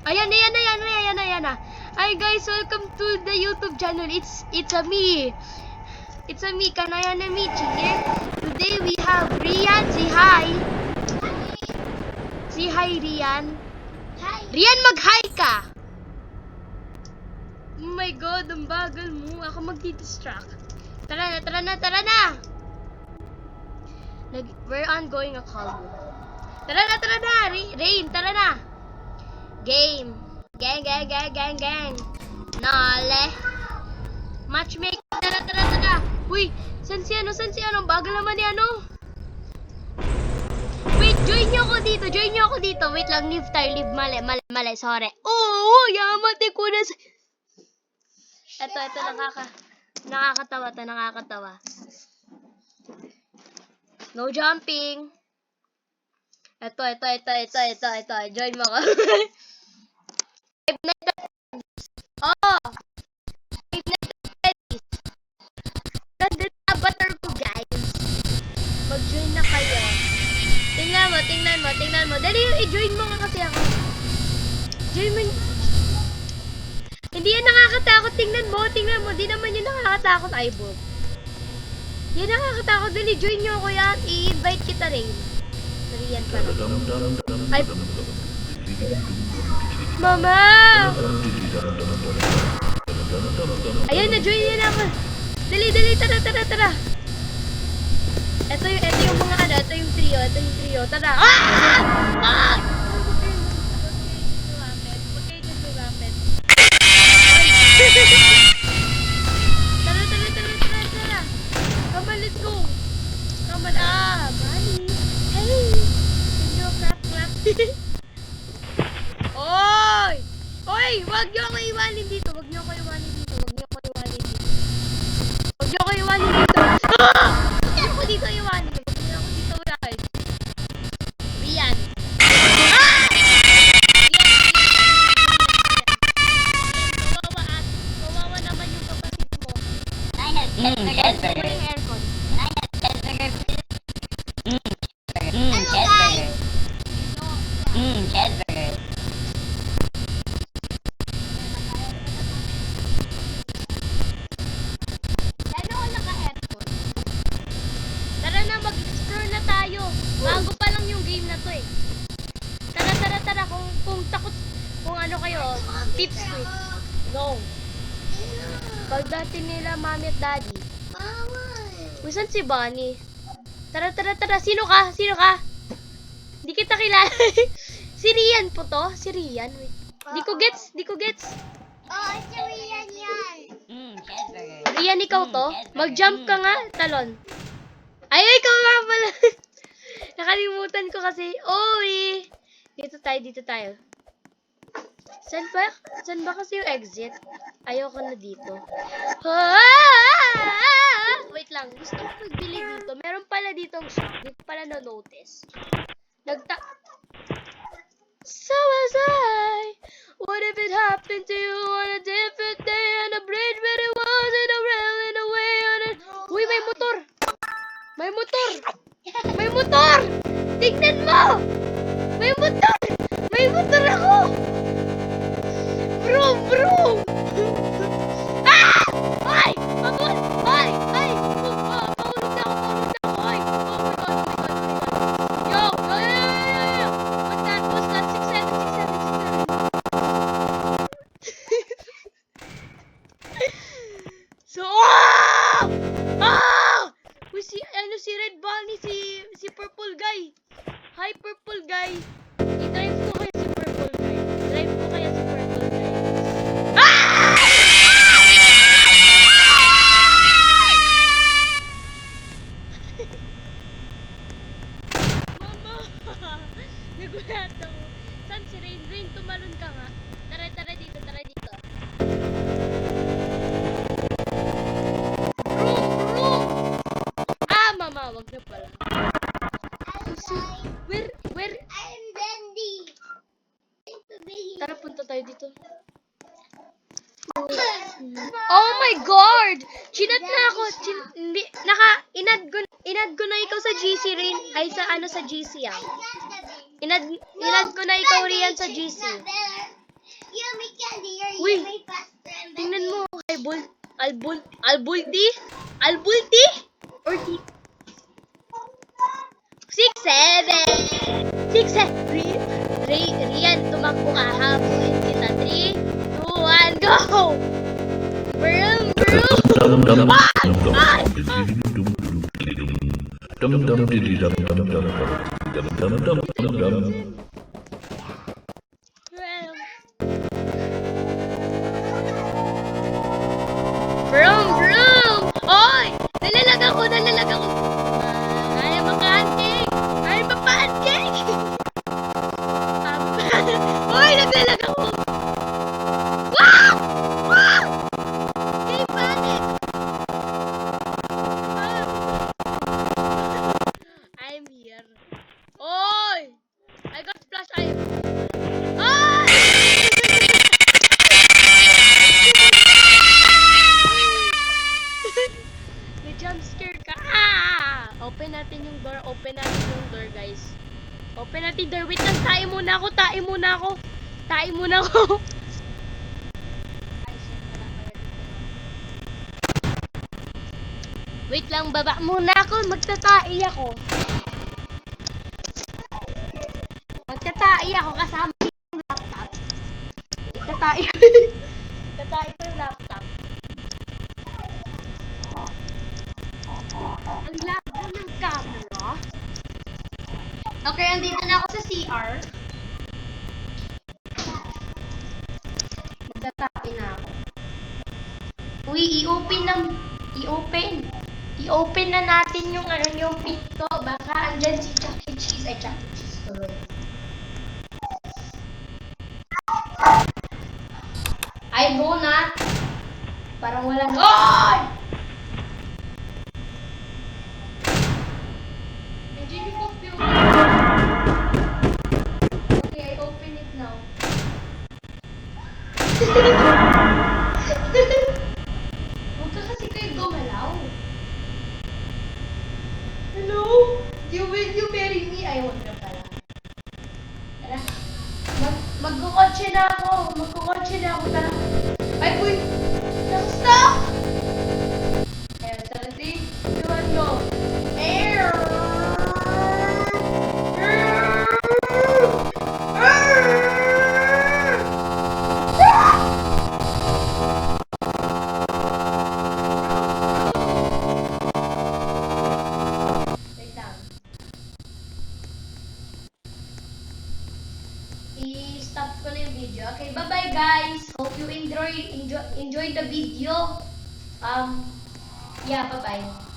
Ayan na. Hi guys, welcome to the YouTube channel. It's a me. It's a me, Kanayana Michi here. Today we have Rian. Say hi. Say hi, Rian. Hi. Rian, mag-hi ka. Oh my God, ang bagal mo. Ako magdi-distract. Tara na. We're on going a call room. Tara na. Rain, tara na. Game. Gang. Nale. Matchmaking. Tara. Uy, san si ano? Bagal naman ni ano. Wait, join nyo ako dito. Wait lang, leave tayo. Leave, mali. Sorry. Oh, yamate ko na. Ito, nakakatawa. No jumping. Ito. Join mo ako. Oh! Five Nights at Freddy's. Nandun na avatar ko, guys. Mag-join na kayo. Tingnan mo. Dali, i-join mo nga kasi ako. Join mo. Hindi yan nakakatakot. Tingnan mo. Di naman yun nakakatakot, Ibot. Yan nakakatakot. Dali, join nyo ako yan. I-invite kita rin. Sorry, yan pala. Ay. Mama! Ayan, na-join yan ako. Dali, tara. Ito yung mga ano, ito yung trio. Tara. Ah! Huwag kayo lumapit. Tara. Come on, let's go. Come on, money. Hey! Can you clap? Oy! Wag niyo ako iwanin dito. Wag niyo ako iwanin dito. Hindi ako dito iwanin. Guys. Rian. Kawawa naman yung kapatid mo. Yung aircon. Tara na, mag-explore na tayo. Bago pa lang yung game na to eh. Tara. Kung takot, kung ano kayo, tips quick. No. Pagdating nila mami at daddy. Saan si Bonnie? Tara. Sino ka? Di kita kilala. Si Rian po to? Si Rian? Wait. Di ko gets. Oh, si Rian yan. Rian, ikaw to? Mag-jump ka nga, talon. Ay, ikaw nga pala. Nakalimutan ko kasi. Oy! Dito tayo. Saan ba kasi yung exit? Ayoko na dito. Wait lang. Gusto ko magbili dito. Meron pala ditong shop. Di ko pala na-notice. So was I. What if it happened to you on a different day on a bridge where it wasn't a railing away on it? Uy, may motor! Tignan mo! May motor ako! Bro! Ah! Ay! Pagod! Ay! Pahulog na ako! Ay! Oh my God! Yo! What's that? 67. So, Uy, si Red Bunny, si Purple Guy. Hi, Purple Guy. I-drive ko kaya si Purple Guy. Mama! Nagulat ako. Saan si Rain? Rain, tumalon ka nga. Tara dito. Mama, wag na pala. Where? I'm Bendy. Tara, punta tayo dito. Oh my God! Chinat na ako. Inad ko na ikaw sa GC rin. Ay, sa GC ah. Inad ko na ikaw riyan sa GC. You make candy or Uy, you make faster and tingnan better. mo, Albulti? Albulti? Or 6-7! 6-7! Rian, tumakbo ka, habulin kita. 3, 2, 1, go! Brum, brum! Ay! Brum, brum! Oy! Nalalag ako! Ay, makancake! Ay, mapancake! Oy, naglalag ako! Wow! Wow! Game panic! I'm here. Oy! I got flash eye. Oy! May jump scare ka. Open natin yung door. Guys. Open natin door. Wait lang. Tae muna ako. Wait lang. Baba muna ako. Magtatae ako kasama yung laptop. Magtatae ko yung laptop. Ang labo ng camera. Okay, andito na ako sa CR. Magtatae na ako. Uy, i-open na natin yung yung pinto. Baka andyan si Chuck E. Cheese. Ay, Chuck E. Cheese tuloy. Ay, donut. Parang wala. Oy! Nandiyan yung computer. Okay, I open it now. Huwag ka kasi kayo gumalaw. Hello? Will you marry me? Ay, huwag na pala. Tara. Magkukotse na ako. Tara. Ay, uy! Stop! Ayan, 30. 2, go. Air! Wait lang. I-stop ko na yung video. Okay, bye-bye guys. Hope you enjoy the video. Yeah, bye-bye.